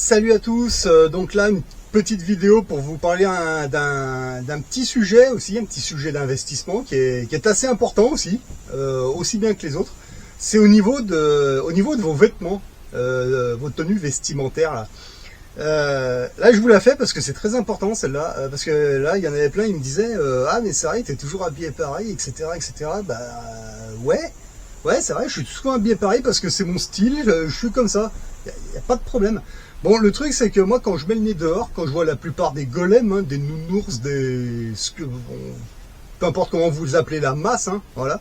Salut à tous, donc là une petite vidéo pour vous parler d'un petit sujet aussi, un petit sujet d'investissement qui est assez important aussi bien que les autres. C'est au niveau de vos vêtements, vos tenues vestimentaires là. Là je vous la fais parce que c'est très important celle-là, parce que là il y en avait plein, ils me disaient ah mais c'est vrai t'es toujours habillé pareil, etc. etc. Bah ouais c'est vrai, je suis souvent habillé pareil parce que c'est mon style, je suis comme ça, y a pas de problème. Bon, le truc, c'est que moi, quand je mets le nez dehors, quand je vois la plupart des golems, hein, des nounours, peu importe comment vous appelez la masse, hein, voilà,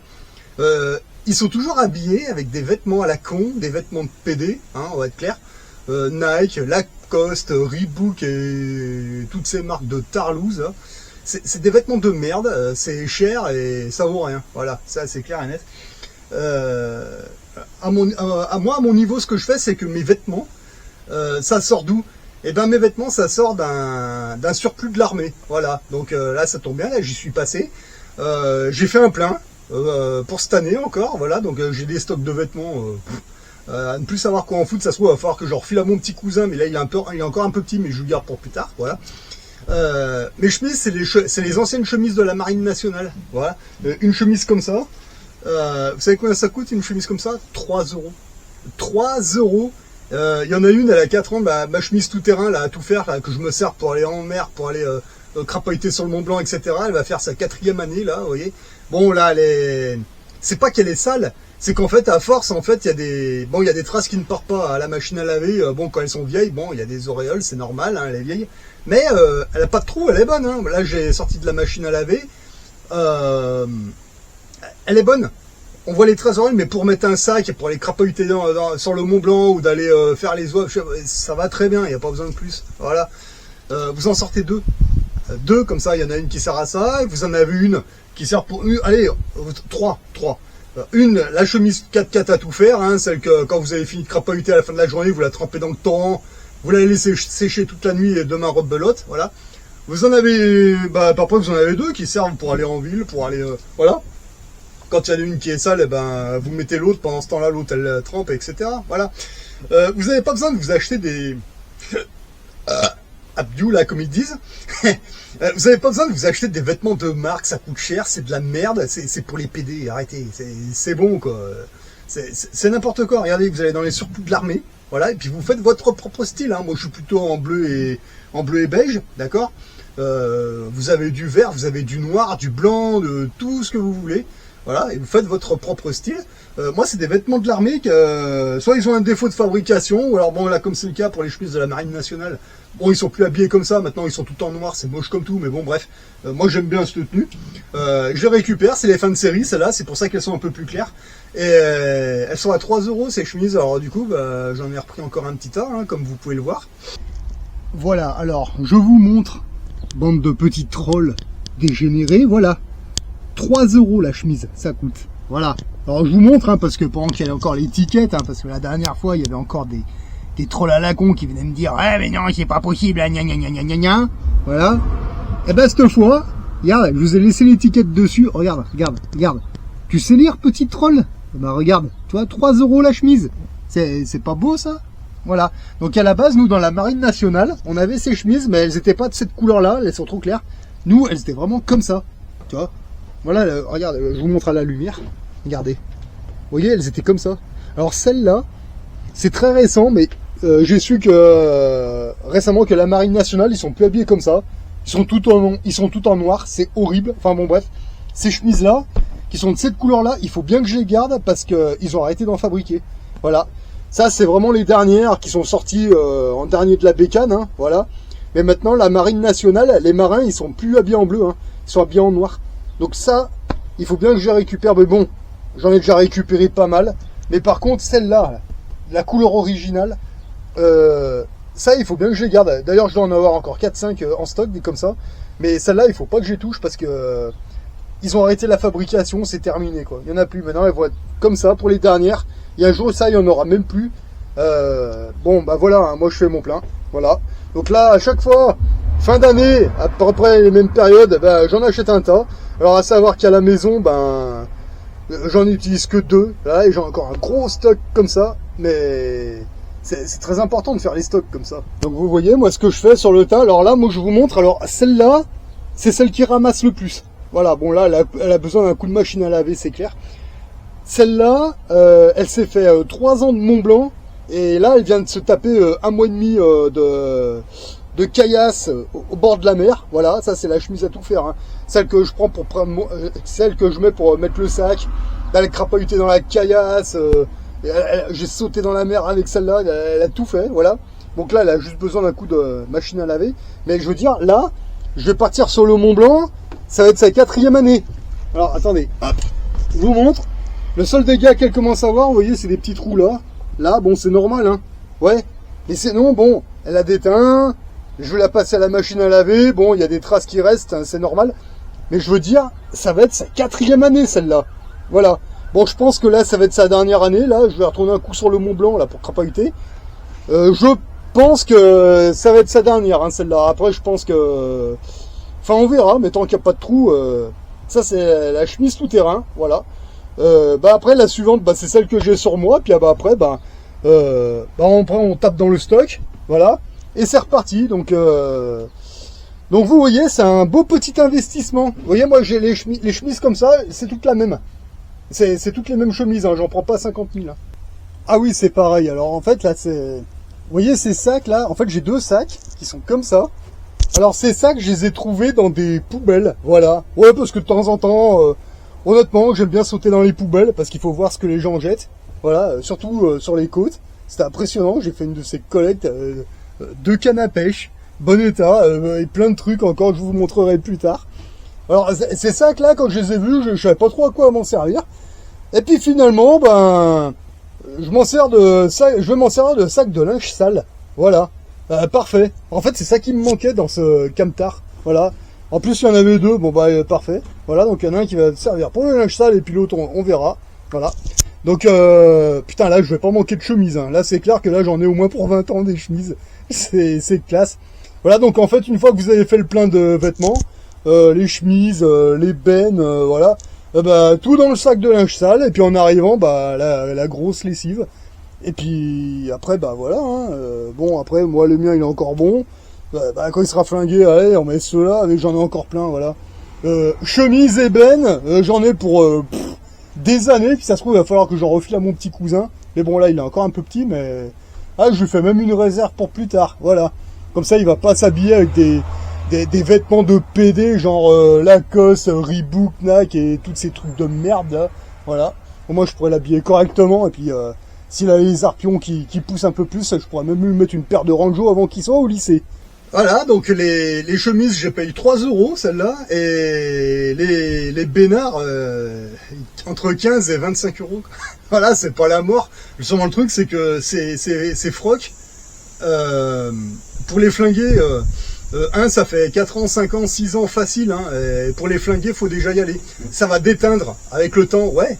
ils sont toujours habillés avec des vêtements à la con, des vêtements de PD, hein, on va être clair, Nike, Lacoste, Reebok et toutes ces marques de tarlouse, hein. C'est des vêtements de merde, c'est cher et ça vaut rien, voilà, ça c'est clair et net. À mon niveau, ce que je fais, c'est que mes vêtements, ça sort d'où? Eh ben mes vêtements, ça sort d'un surplus de l'armée. Voilà, donc là ça tombe bien, là j'y suis passé. J'ai fait un plein pour cette année encore, voilà, donc j'ai des stocks de vêtements à ne plus savoir quoi en foutre. Ça se trouve, il va falloir que je refile à mon petit cousin, mais là il est encore un peu petit, mais je le garde pour plus tard, voilà. Mes chemises, c'est les anciennes chemises de la Marine nationale, voilà. Une chemise comme ça, vous savez combien ça coûte une chemise comme ça? 3 euros. 3 euros. Il y en a une, elle a 4 ans, ma chemise tout-terrain, là, à tout faire, là, que je me sers pour aller en mer, pour aller crapahuter sur le Mont Blanc, etc. Elle va faire sa 4e année, là, vous voyez. Bon, là, c'est pas qu'elle est sale, c'est qu'en fait, à force, en fait, il y a des traces qui ne partent pas à la machine à laver. Bon, quand elles sont vieilles, bon, il y a des auréoles, c'est normal, hein, elle est vieille. Mais elle a pas de trou, elle est bonne, hein. Là, j'ai sorti de la machine à laver. Elle est bonne. On voit les traces oranges, mais pour mettre un sac, pour aller crapahuter sur le Mont Blanc ou d'aller faire les oeufs, ça va très bien, il n'y a pas besoin de plus. Voilà. Vous en sortez deux. Deux, comme ça, il y en a une qui sert à ça, et vous en avez une qui sert pour... allez, trois. Une, la chemise 4x4 à tout faire, hein, celle que quand vous avez fini de crapahuter à la fin de la journée, vous la trempez dans le torrent, vous la laissez sécher toute la nuit et demain rebelote, voilà. Vous en avez... après, vous en avez deux qui servent pour aller en ville, pour aller... voilà. Quand il y en a une qui est sale, vous mettez l'autre, pendant ce temps-là, l'autre, elle trempe, etc. Voilà. Vous n'avez pas besoin de vous acheter des... Abdou, là, comme ils disent. Vous n'avez pas besoin de vous acheter des vêtements de marque, ça coûte cher, c'est de la merde, c'est pour les PD, arrêtez, c'est bon, quoi. C'est n'importe quoi. Regardez, vous allez dans les surplus de l'armée, voilà, et puis vous faites votre propre style, hein. Moi, je suis plutôt en bleu et beige, d'accord. Vous avez du vert, vous avez du noir, du blanc, de tout ce que vous voulez. Voilà, et vous faites votre propre style. Moi, c'est des vêtements de l'armée soit ils ont un défaut de fabrication, ou alors bon, là, comme c'est le cas pour les chemises de la Marine nationale, bon, ils sont plus habillés comme ça, maintenant ils sont tout en noir, c'est moche comme tout, mais bon, bref, moi j'aime bien cette tenue. Je les récupère, c'est les fins de série, celles-là, c'est pour ça qu'elles sont un peu plus claires. Et elles sont à 3 euros ces chemises, alors du coup, j'en ai repris encore un petit tas, hein, comme vous pouvez le voir. Voilà, alors, je vous montre, bande de petits trolls dégénérés, voilà. 3 euros la chemise, ça coûte. Voilà. Alors je vous montre, hein, parce que pendant qu'il y a encore l'étiquette, hein, parce que la dernière fois, il y avait encore des trolls à la con qui venaient me dire « Ouais, mais non, c'est pas possible, gna gna gna gna gna gna. » Voilà. Et cette fois, regarde, je vous ai laissé l'étiquette dessus. Regarde. Tu sais lire, petit troll? Regarde, tu vois, 3 euros la chemise. C'est pas beau, ça? Voilà. Donc à la base, nous, dans la Marine nationale, on avait ces chemises, mais elles étaient pas de cette couleur-là, elles sont trop claires. Nous, elles étaient vraiment comme ça. Tu vois? Voilà, regarde, je vous montre à la lumière. Regardez. Vous voyez, elles étaient comme ça. Alors celle-là, c'est très récent, mais j'ai su que récemment que la Marine nationale, ils sont plus habillés comme ça. Ils sont tout en noir, c'est horrible. Enfin bon, bref. Ces chemises-là, qui sont de cette couleur-là, il faut bien que je les garde parce qu'ils ont arrêté d'en fabriquer. Voilà. Ça, c'est vraiment les dernières qui sont sorties en dernier de la bécane, hein, voilà. Mais maintenant, la Marine nationale, les marins, ils sont plus habillés en bleu, hein. Ils sont habillés en noir. Donc ça, il faut bien que je les récupère. Mais bon, j'en ai déjà récupéré pas mal. Mais par contre, celle-là, la couleur originale, ça, il faut bien que je les garde. D'ailleurs, je dois en avoir encore 4-5 en stock, des comme ça. Mais celle-là, il faut pas que je les touche parce que ils ont arrêté la fabrication, c'est terminé, quoi. Il n'y en a plus. Maintenant, elles vont être comme ça pour les dernières. Et un jour, ça, il n'y en aura même plus. Bon, voilà, hein, moi, je fais mon plein. Voilà. Donc là, à chaque fois, fin d'année, à peu près les mêmes périodes, j'en achète un tas. Alors à savoir qu'à la maison, j'en utilise que 2, là, et j'ai encore un gros stock comme ça, mais C'est très important de faire les stocks comme ça. Donc vous voyez, moi ce que je fais sur le tas, alors là, moi je vous montre, alors celle-là, c'est celle qui ramasse le plus. Voilà, bon là, elle a besoin d'un coup de machine à laver, c'est clair. Celle-là, elle s'est fait 3 ans de Mont Blanc, et là, elle vient de se taper 1 mois et demi de caillasse au bord de la mer. Voilà, ça c'est la chemise à tout faire. Hein. Celle que je prends pour prendre, celle que je mets pour mettre le sac, d'aller crapahuter dans la caillasse. J'ai sauté dans la mer avec celle-là, elle a tout fait, voilà. Donc là, elle a juste besoin d'un coup de machine à laver. Mais je veux dire, là, je vais partir sur le Mont Blanc, ça va être sa 4e année. Alors, attendez, hop, je vous montre. Le seul dégât qu'elle commence à avoir, vous voyez, c'est des petits trous là. Là, bon, c'est normal, hein. Ouais. Mais sinon, bon, elle a déteint, je vais la passer à la machine à laver, bon, il y a des traces qui restent, hein, c'est normal. Mais je veux dire, ça va être sa 4e année, celle-là. Voilà. Bon, je pense que là, ça va être sa dernière année. Là, je vais retourner un coup sur le Mont Blanc, là, pour crapahuter. Je pense que ça va être sa dernière, hein, celle-là. Après, je pense que... Enfin, on verra, mais tant qu'il n'y a pas de trou... Ça, c'est la chemise tout-terrain, voilà. Après, la suivante, c'est celle que j'ai sur moi. Puis après, on tape dans le stock, voilà. Et c'est reparti, donc vous voyez, c'est un beau petit investissement. Vous voyez, moi, j'ai les chemises comme ça, c'est toutes la même. C'est toutes les mêmes chemises, hein, j'en prends pas 50 000. Hein. Ah oui, c'est pareil. Alors en fait, là, c'est... Vous voyez ces sacs là, en fait j'ai 2 sacs qui sont comme ça. Alors ces sacs, je les ai trouvés dans des poubelles, voilà. Ouais, parce que de temps en temps, honnêtement, j'aime bien sauter dans les poubelles, parce qu'il faut voir ce que les gens jettent. Voilà, surtout sur les côtes. C'était impressionnant, j'ai fait une de ces collectes, 2 cannes à pêche, bon état, et plein de trucs encore, je vous montrerai plus tard. Alors ces sacs là, quand je les ai vus, je savais pas trop à quoi m'en servir. Et puis finalement, je vais m'en servir de sac de linge sale. Voilà, parfait. En fait, c'est ça qui me manquait dans ce camtar. Voilà. En plus, il y en avait 2. Bon parfait. Voilà, donc il y en a un qui va servir pour le linge sale et puis l'autre, on verra. Voilà. Donc putain, là, je vais pas manquer de chemise. Hein. Là, c'est clair que là, j'en ai au moins pour 20 ans des chemises. C'est classe. Voilà, donc en fait, une fois que vous avez fait le plein de vêtements, les chemises, les bennes, voilà. Tout dans le sac de linge sale, et puis en arrivant, la grosse lessive. Et puis après, voilà. Hein, bon, après, moi, le mien, il est encore bon. Quand il sera flingué, allez, on met ceux-là, mais j'en ai encore plein, voilà. Chemise et bennes, j'en ai pour des années, puis ça se trouve, il va falloir que j'en refile à mon petit cousin. Mais bon, là, il est encore un peu petit, mais... Ah, je lui fais même une réserve pour plus tard, voilà. Comme ça, il va pas s'habiller avec des vêtements de PD, genre Lacoste, Reebok, Nike et tous ces trucs de merde là. Voilà. Bon, moi je pourrais l'habiller correctement et puis s'il a les arpions qui poussent un peu plus, je pourrais même lui mettre une paire de Ranjo avant qu'il soit au lycée. Voilà, donc les chemises, j'ai payé 3 € celle-là, et les bénards, entre 15 et 25 €. Voilà, c'est pas la mort. Seulement le truc, c'est que ces frocs, pour les flinguer, ça fait 4 ans, 5 ans, 6 ans facile, hein, et pour les flinguer, faut déjà y aller. Ça va déteindre avec le temps, ouais,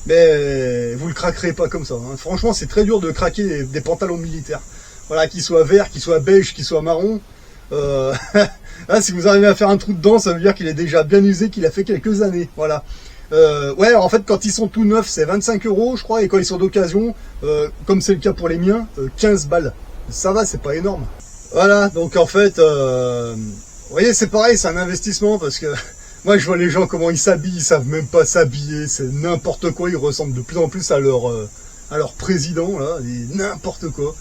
mais vous le craquerez pas comme ça. Hein. Franchement, c'est très dur de craquer des pantalons militaires. Voilà, qu'ils soient verts, qu'ils soient beige, qu'ils soient marron. Là, si vous arrivez à faire un trou dedans, ça veut dire qu'il est déjà bien usé, qu'il a fait quelques années. Voilà. Ouais, en fait, quand ils sont tout neufs, c'est 25 €, je crois, et quand ils sont d'occasion, comme c'est le cas pour les miens, 15 balles. Ça va, c'est pas énorme. Voilà, donc en fait, vous voyez, c'est pareil, c'est un investissement, parce que moi, je vois les gens, comment ils s'habillent, ils savent même pas s'habiller, c'est n'importe quoi, ils ressemblent de plus en plus à leur président, là, et n'importe quoi.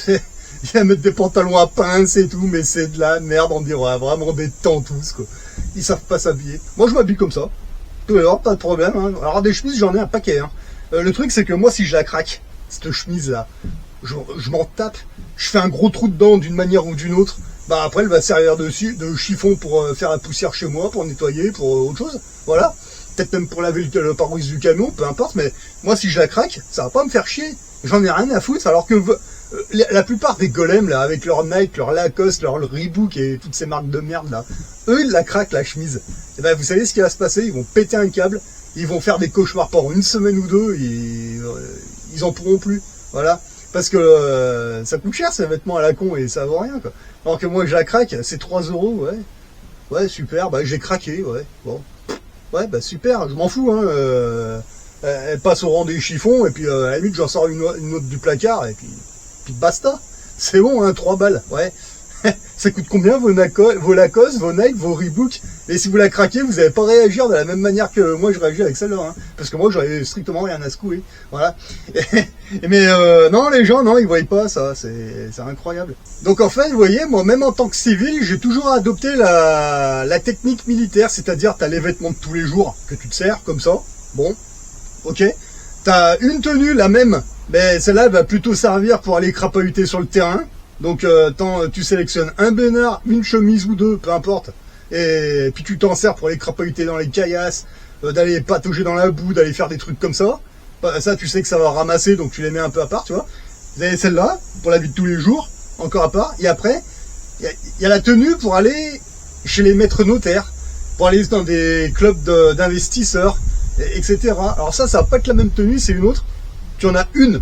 Il va mettre des pantalons à pince et tout, mais c'est de la merde, on dirait vraiment des tantous, quoi. Ils savent pas s'habiller. Moi, je m'habille comme ça. Alors, pas de problème, hein. Alors, des chemises, j'en ai un paquet, hein. Le truc, c'est que moi, si je la craque, cette chemise-là, je m'en tape, je fais un gros trou dedans d'une manière ou d'une autre, après, elle va servir de chiffon pour faire la poussière chez moi, pour nettoyer, pour autre chose. Voilà. Peut-être même pour laver le pare-brise du camion, peu importe, mais moi, si je la craque, ça va pas me faire chier. J'en ai rien à foutre, alors que la plupart des golems, là, avec leur Nike, leur Lacoste, leur Reebok et toutes ces marques de merde, là, eux, ils la craquent, la chemise. Et vous savez ce qui va se passer? Ils vont péter un câble, ils vont faire des cauchemars pendant une semaine ou deux, et ils en pourront plus. Voilà. Parce que ça coûte cher, ces vêtements à la con, et ça vaut rien, quoi. Alors que moi, je la craque, c'est 3 €, ouais. Ouais, super, j'ai craqué, ouais. Bon. Ouais, super, je m'en fous, hein. elle passe au rang des chiffons, et puis à la limite, j'en sors une autre du placard, et puis basta. C'est bon, hein, 3 balles, ouais. Ça coûte combien vos Lacoste, vos Nike, vos Reebok? Et si vous la craquez, vous n'allez pas réagir de la même manière que moi je réagis avec celle-là, hein, parce que moi j'aurais strictement rien à secouer, voilà. Mais non, les gens, non, ils voient pas ça, c'est incroyable. Donc en fait, vous voyez, moi même en tant que civil, j'ai toujours adopté la technique militaire, c'est-à-dire t'as les vêtements de tous les jours que tu te sers comme ça, bon, ok. T'as une tenue, la même, mais celle-là va plutôt servir pour aller crapahuter sur le terrain. Donc tu sélectionnes un bénard, une chemise ou deux, peu importe, et puis tu t'en sers pour aller crapahuter dans les caillasses, d'aller patauger dans la boue, d'aller faire des trucs comme ça. Bah, ça, tu sais que ça va ramasser, donc tu les mets un peu à part, tu vois. Vous avez celle-là pour la vie de tous les jours, encore à part. Et après, il y a la tenue pour aller chez les maîtres notaires, pour aller dans des clubs d'investisseurs, etc. Alors ça va pas être la même tenue, c'est une autre. Tu en as une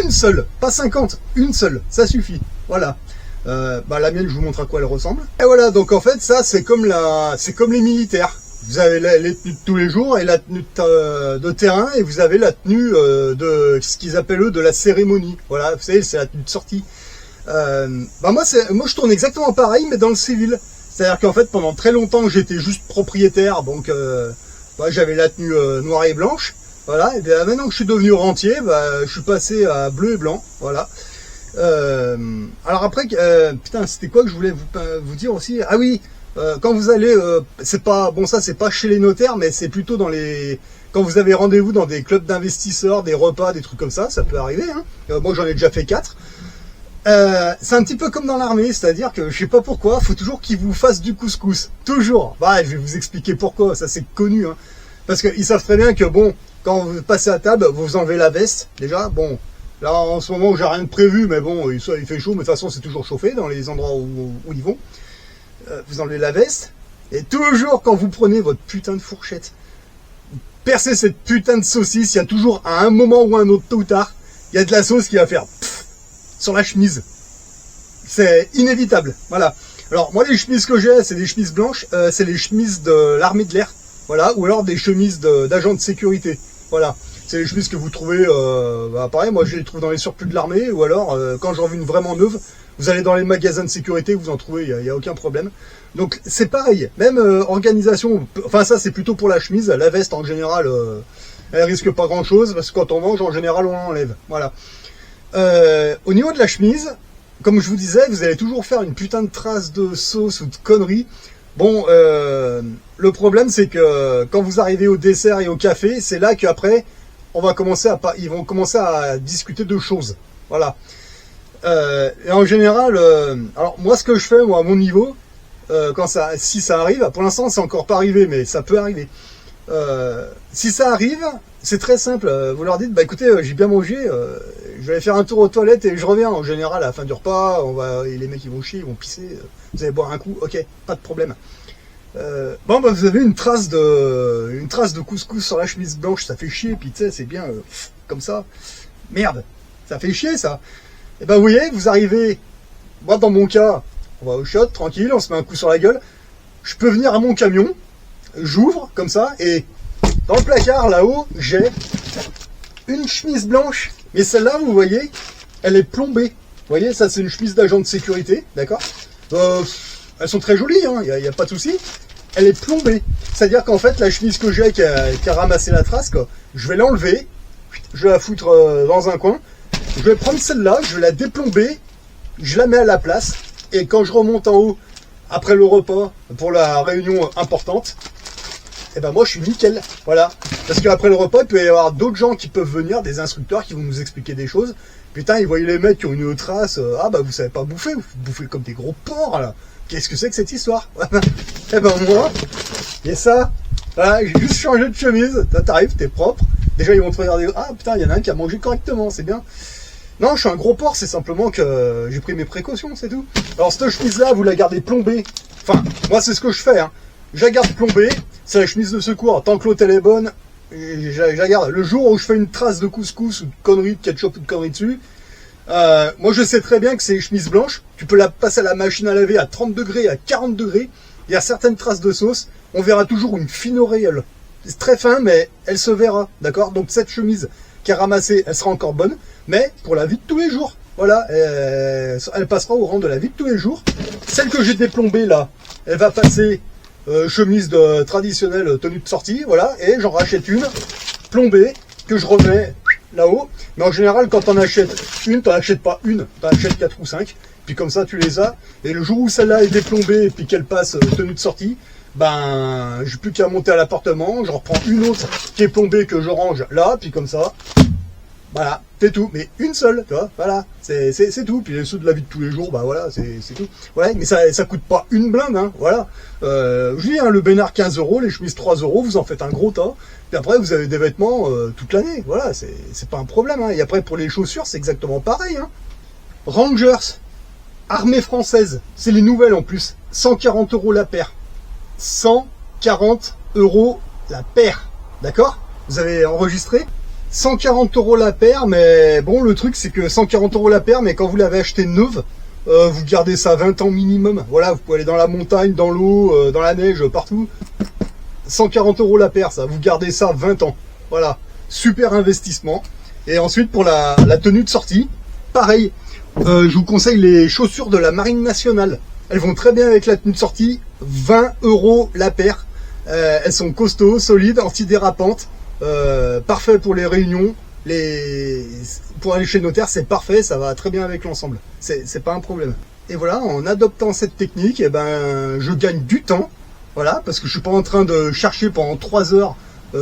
seule, pas 50, une seule, ça suffit. Voilà. Bah la mienne, je vous montre à quoi elle ressemble. Et voilà, donc en fait, ça c'est comme les militaires. Vous avez les tenues de tous les jours et la tenue de terrain, et vous avez la tenue de ce qu'ils appellent eux de la cérémonie. Voilà, vous savez, c'est la tenue de sortie. Bah moi je tourne exactement pareil, mais dans le civil. C'est-à-dire qu'en fait, pendant très longtemps, j'étais juste propriétaire, donc bah, j'avais la tenue noire et blanche. Voilà, et bien maintenant que je suis devenu rentier, bah, je suis passé à bleu et blanc. Voilà. Alors après, putain, c'était quoi que je voulais vous dire aussi? Ah oui, quand vous allez, c'est pas bon, ça c'est pas chez les notaires, mais c'est plutôt quand vous avez rendez-vous dans des clubs d'investisseurs, des repas, des trucs comme ça peut arriver. Hein. Moi j'en ai déjà fait 4. C'est un petit peu comme dans l'armée, c'est-à-dire que je sais pas pourquoi, faut toujours qu'ils vous fassent du couscous, toujours. Bah, je vais vous expliquer pourquoi, ça c'est connu, hein. Parce qu'ils savent très bien que bon, quand vous passez à table, vous enlevez la veste, déjà, bon. Là, en ce moment, j'ai rien de prévu, mais bon, il fait chaud, mais de toute façon, c'est toujours chauffé dans les endroits où ils vont. Vous enlevez la veste, et toujours quand vous prenez votre putain de fourchette, vous percez cette putain de saucisse, il y a toujours, à un moment ou un autre, tôt ou tard, il y a de la sauce qui va faire pff, sur la chemise. C'est inévitable, voilà. Alors, moi, les chemises que j'ai, c'est des chemises blanches, c'est les chemises de l'armée de l'air, voilà, ou alors des chemises d'agents de sécurité, voilà. C'est les chemises que vous trouvez, bah pareil, moi je les trouve dans les surplus de l'armée, ou alors quand j'en veux une vraiment neuve, vous allez dans les magasins de sécurité, vous en trouvez, il n'y a aucun problème. Donc c'est pareil, même organisation, enfin ça c'est plutôt pour la chemise, la veste en général, elle risque pas grand chose, parce que quand on mange en général on l'enlève, voilà. Au niveau de la chemise, comme je vous disais, vous allez toujours faire une putain de trace de sauce ou de conneries. Bon, le problème c'est que quand vous arrivez au dessert et au café, c'est là qu'après, ils vont commencer à discuter de choses. Voilà. Et en général, alors moi ce que je fais, moi à mon niveau, si ça arrive, pour l'instant c'est encore pas arrivé, mais ça peut arriver. Si ça arrive, c'est très simple. Vous leur dites, bah écoutez, j'ai bien mangé, je vais aller faire un tour aux toilettes et je reviens. En général, à la fin du repas, et les mecs ils vont chier, ils vont pisser, vous allez boire un coup, ok, pas de problème. Bon, bah vous avez une trace de couscous sur la chemise blanche, ça fait chier, puis tu sais, c'est bien comme ça. Merde, ça fait chier ça. Et ben vous voyez, vous arrivez, moi dans mon cas, on va au shot, tranquille, on se met un coup sur la gueule. Je peux venir à mon camion, j'ouvre comme ça, et dans le placard là-haut, j'ai une chemise blanche. Mais celle-là, vous voyez, elle est plombée. Vous voyez, ça c'est une chemise d'agent de sécurité, d'accord. Elles sont très jolies, hein, y a pas de souci. Elle est plombée. C'est-à-dire qu'en fait, la chemise que j'ai qui a ramassé la trace, quoi, je vais l'enlever, je vais la foutre dans un coin, je vais prendre celle-là, je vais la déplomber, je la mets à la place, et quand je remonte en haut, après le repas, pour la réunion importante, et ben moi je suis nickel, voilà. Parce qu'après le repas, il peut y avoir d'autres gens qui peuvent venir, des instructeurs qui vont nous expliquer des choses. Putain, ils voient les mecs qui ont une trace, ah bah vous savez pas bouffer, vous bouffez comme des gros porcs là. Qu'est-ce que c'est que cette histoire? Eh ben moi, et ça, voilà, j'ai juste changé de chemise, t'arrives, t'es propre. Déjà ils vont te regarder, ah putain, il y en a un qui a mangé correctement, c'est bien. Non, je suis un gros porc, c'est simplement que j'ai pris mes précautions, c'est tout. Alors cette chemise-là, vous la gardez plombée. Enfin, moi c'est ce que je fais, hein. Je la garde plombée, c'est la chemise de secours. Tant que l'hôtel est bonne, je la garde. Le jour où je fais une trace de couscous ou de conneries, de ketchup ou de conneries dessus, moi je sais très bien que c'est une chemise blanche. Tu peux la passer à la machine à laver à 30 degrés, à 40 degrés. Il y a certaines traces de sauce. On verra toujours une fine auréole. C'est très fin, mais elle se verra, d'accord? Donc cette chemise qui est ramassée, elle sera encore bonne, mais pour la vie de tous les jours. Voilà, elle passera au rang de la vie de tous les jours. Celle que j'ai déplombée là, elle va passer chemise traditionnelle tenue de sortie, voilà, et j'en rachète une plombée que je remets là-haut. Mais en général, quand t'en achètes une, t'en achètes pas une, t'en achètes 4 ou 5. Puis comme ça, tu les as. Et le jour où celle-là est déplombée et puis qu'elle passe tenue de sortie, ben, j'ai plus qu'à monter à l'appartement. Je reprends une autre qui est plombée que je range là. Puis comme ça, voilà, c'est tout. Mais une seule, tu vois, voilà, c'est tout. Puis les sous de la vie de tous les jours, bah voilà, c'est tout. Ouais, mais ça coûte pas une blinde, hein, voilà. Je dis, hein, le Bénard 15 €, les chemises 3 €, vous en faites un gros tas. Puis après, vous avez des vêtements toute l'année, voilà, c'est pas un problème. Hein. Et après, pour les chaussures, c'est exactement pareil. Hein. Rangers, Armée française, c'est les nouvelles en plus, 140 € la paire. 140 € la paire, d'accord? Vous avez enregistré 140 € la paire, mais bon, le truc c'est que 140 € la paire, mais quand vous l'avez acheté neuve, vous gardez ça 20 ans minimum. Voilà, vous pouvez aller dans la montagne, dans l'eau, dans la neige, partout. 140 € la paire, ça, vous gardez ça 20 ans. Voilà, super investissement. Et ensuite, pour la tenue de sortie, pareil, je vous conseille les chaussures de la Marine nationale. Elles vont très bien avec la tenue de sortie, 20 € la paire. Elles sont costauds, solides, antidérapantes. Parfait pour les réunions, pour aller chez le notaire, c'est parfait, ça va très bien avec l'ensemble. C'est pas un problème. Et voilà, en adoptant cette technique, eh ben, je gagne du temps. Voilà, parce que je suis pas en train de chercher pendant 3 heures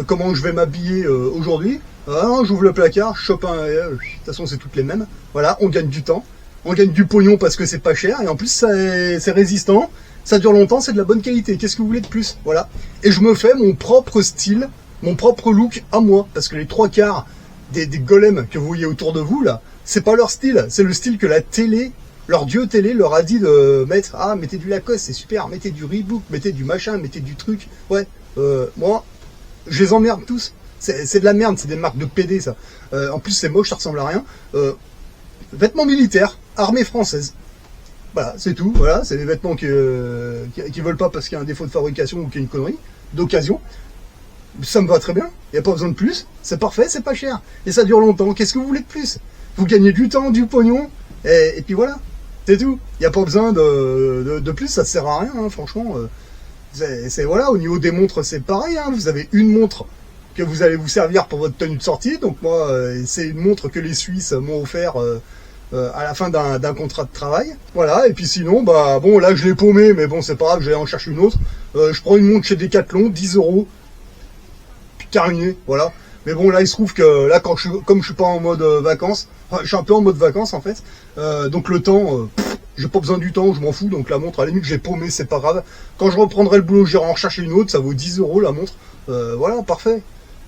comment je vais m'habiller aujourd'hui. J'ouvre le placard, je chope de toute façon c'est toutes les mêmes. Voilà, on gagne du temps, on gagne du pognon parce que c'est pas cher et en plus c'est résistant, ça dure longtemps, c'est de la bonne qualité. Qu'est-ce que vous voulez de plus? Voilà. Et je me fais mon propre style, mon propre look à moi, parce que les 3/4 des golems que vous voyez autour de vous là, c'est pas leur style, c'est le style que la télé, leur dieu télé leur a dit de mettre. Ah, mettez du Lacoste, c'est super, mettez du Reebok, mettez du machin, mettez du truc. Ouais, moi, je les emmerde tous. C'est de la merde, c'est des marques de PD ça. En plus c'est moche, ça ressemble à rien. Vêtements militaires, armée française. Voilà, c'est tout. Voilà, c'est des vêtements qui veulent pas parce qu'il y a un défaut de fabrication ou qu'il y a une connerie d'occasion. Ça me va très bien, il n'y a pas besoin de plus, c'est parfait, c'est pas cher, et ça dure longtemps, qu'est-ce que vous voulez de plus? Vous gagnez du temps, du pognon, et puis voilà, c'est tout, il n'y a pas besoin de plus, ça sert à rien, hein, franchement, voilà, au niveau des montres c'est pareil, hein, vous avez une montre que vous allez vous servir pour votre tenue de sortie, donc moi c'est une montre que les Suisses m'ont offert à la fin d'un contrat de travail, voilà, et puis sinon, bah bon, là je l'ai paumé, mais bon c'est pas grave, je vais en chercher une autre, je prends une montre chez Decathlon, 10 €, terminé, voilà. Mais bon, là, il se trouve que là, comme je suis pas en mode vacances, enfin, je suis un peu en mode vacances en fait. Donc le temps, j'ai pas besoin du temps, je m'en fous. Donc la montre, à la limite, j'ai paumé, c'est pas grave. Quand je reprendrai le boulot, j'irai en rechercher une autre. Ça vaut 10 € la montre. Voilà, parfait.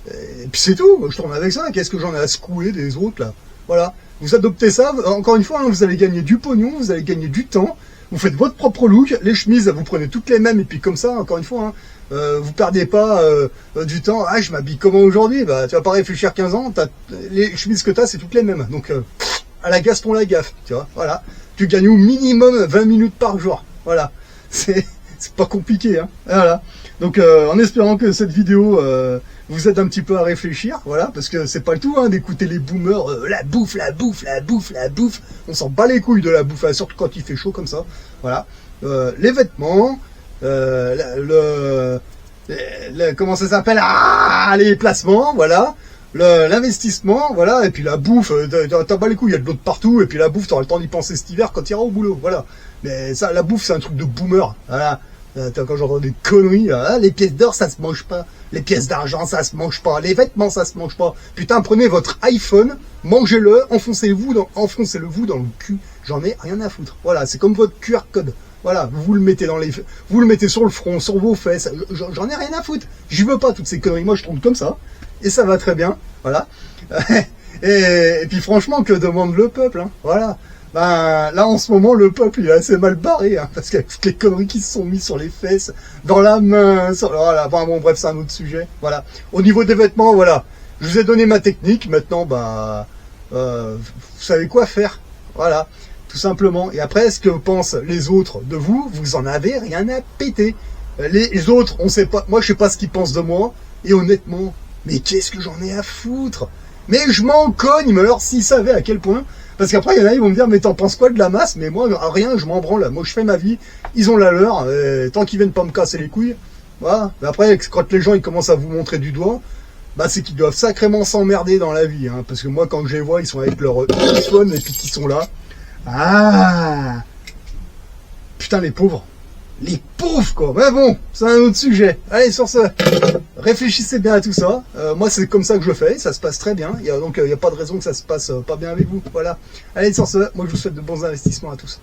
Et puis c'est tout. Je tourne avec ça. Qu'est-ce que j'en ai à secouer des autres là? Voilà. Vous adoptez ça. Encore une fois, hein, vous allez gagner du pognon, vous allez gagner du temps. Vous faites votre propre look. Les chemises, vous prenez toutes les mêmes. Et puis comme ça, encore une fois. Hein, vous perdez pas du temps. Ah, je m'habille comment aujourd'hui? Bah, tu vas pas réfléchir 15 ans. Les chemises que t'as, c'est toutes les mêmes. Donc, à la Gaston Lagaffe, tu vois. Voilà. Tu gagnes au minimum 20 minutes par jour. Voilà. C'est pas compliqué, hein. Voilà. Donc, en espérant que cette vidéo vous aide un petit peu à réfléchir, voilà, parce que c'est pas le tout, hein, d'écouter les boomers, la bouffe, la bouffe, la bouffe, la bouffe. On s'en bat les couilles de la bouffe, hein, surtout quand il fait chaud comme ça. Voilà. Les vêtements. Comment ça s'appelle, les placements, voilà, l'investissement, voilà, et puis la bouffe, t'as pas les couilles, il y a de l'eau de partout, et puis la bouffe, t'auras le temps d'y penser cet hiver quand tu iras au boulot, voilà. Mais ça, la bouffe, c'est un truc de boomer, voilà. Quand j'entends des conneries, les pièces d'or, ça se mange pas, les pièces d'argent, ça se mange pas, les vêtements, ça se mange pas. Putain, prenez votre iPhone, mangez-le, enfoncez-le vous dans le cul, j'en ai rien à foutre. Voilà, c'est comme votre QR code. Voilà, vous le mettez vous le mettez sur le front, sur vos fesses. J'en ai rien à foutre. J'y veux pas toutes ces conneries. Moi, je tourne comme ça et ça va très bien. Voilà. et puis franchement, que demande le peuple, hein. Voilà. Ben là, en ce moment, le peuple il est assez mal barré, hein, parce qu'avec toutes les conneries qui se sont mises sur les fesses, dans la main, voilà. Bon, bref, c'est un autre sujet. Voilà. Au niveau des vêtements, voilà. Je vous ai donné ma technique. Maintenant, vous savez quoi faire. Voilà. Tout simplement. Et après, ce que pensent les autres de vous, vous en avez rien à péter. Les autres, on sait pas. Moi, je sais pas ce qu'ils pensent de moi. Et honnêtement, mais qu'est-ce que j'en ai à foutre? Mais je m'en cogne, mais alors s'ils savaient à quel point. Parce qu'après, il y en a, ils vont me dire, mais t'en penses quoi de la masse? Mais moi, rien, je m'en branle. Moi, je fais ma vie, ils ont la leur, tant qu'ils viennent pas me casser les couilles. Voilà. Mais après, quand les gens ils commencent à vous montrer du doigt, bah c'est qu'ils doivent sacrément s'emmerder dans la vie. Hein, parce que moi, quand je les vois, ils sont avec leur téléphone et puis qu'ils sont là. Ah, putain, les pauvres. Les pauvres, quoi. Mais bon, c'est un autre sujet. Allez, sur ce, réfléchissez bien à tout ça. Moi, c'est comme ça que je le fais. Ça se passe très bien. Donc, il n'y a pas de raison que ça se passe pas bien avec vous. Voilà. Allez, sur ce, moi, je vous souhaite de bons investissements à tous.